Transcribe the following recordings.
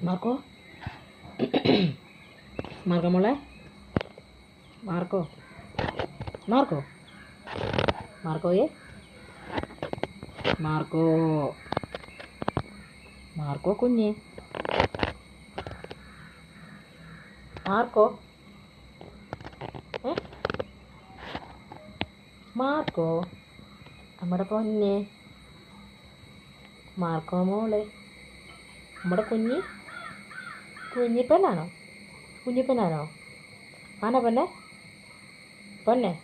Marco Marco മോളെ Marco Marco മാർക്കോയെ Marco Marco കുഞ്ഞ് Marco Marco നമ്മുടെ പൊന്നെ മാർക്കോ മോളെ നമ്മുടെ കുഞ്ഞിപ്പനാണോ കുഞ്ഞിപ്പനാണോ ആണോ പൊന്നെ പൊന്നെ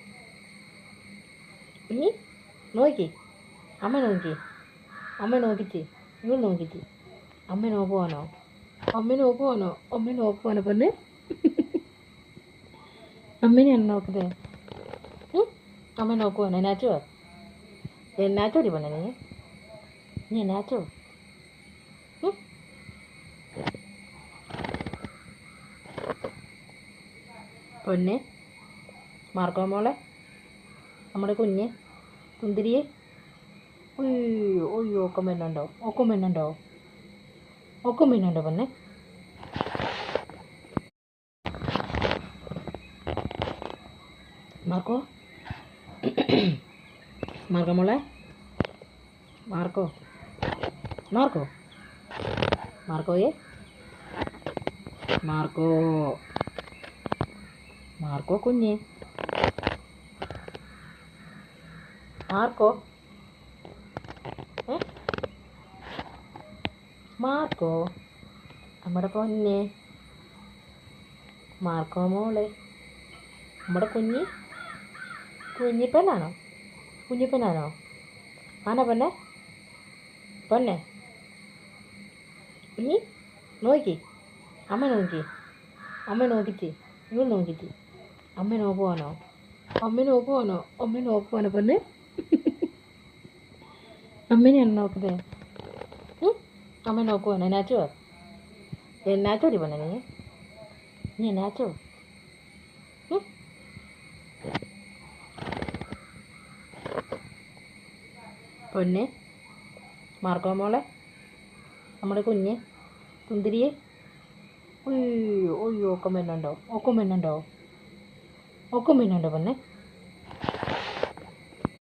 കുഞ്ഞി നോക്കി അമ്മ നോക്കി അമ്മ നോക്കിച്ച് ഇവൾ നോക്കിച്ച് അമ്മ നോക്കുവാണോ അമ്മ നോക്കുവാണോ പൊന്നെ അമ്മനെയാണ് നോക്കുന്നത് അമ്മ നോക്കുവാണോ എന്നാച്ചോടി പൊന്നെ നീ എന്നാച്ചോ പൊന്നെ മാർക്കോ മോളെ നമ്മുടെ കുഞ്ഞ് സുന്ദരിയെ ഒയ്യോ ഒയ്യോ ഒക്കം വരുന്നുണ്ടോ പൊന്നെ മാർക്കോ മാർക്കോ മോളെ മാർക്കോ മാർക്കോയെ മാർക്കോ കുഞ്ഞ് മാർക്കോ മാർക്കോ നമ്മുടെ പൊന്നെ മാർക്കോ മോളെ നമ്മുടെ കുഞ്ഞിപ്പനാണോ ആണോ പൊന്നെ കുഞ്ഞി നോക്കി അമ്മ നോക്കിച്ച് ഇവൾ നോക്കിച്ച് അമ്മ നോക്കുവാണോ പൊന്നെ അമ്മനെയാണ് നോക്കുന്നത് അമ്മ നോക്കുവാണോ എന്നാച്ചോടി പൊന്നെ നീ എന്നാച്ചോ പൊന്നെ മാർക്കോ മോളെ നമ്മുടെ കുഞ്ഞ് സുന്ദരിയെ ഒയ്യോ ഒയ്യോ ഒക്കം വരുന്നുണ്ടോ പൊന്നെ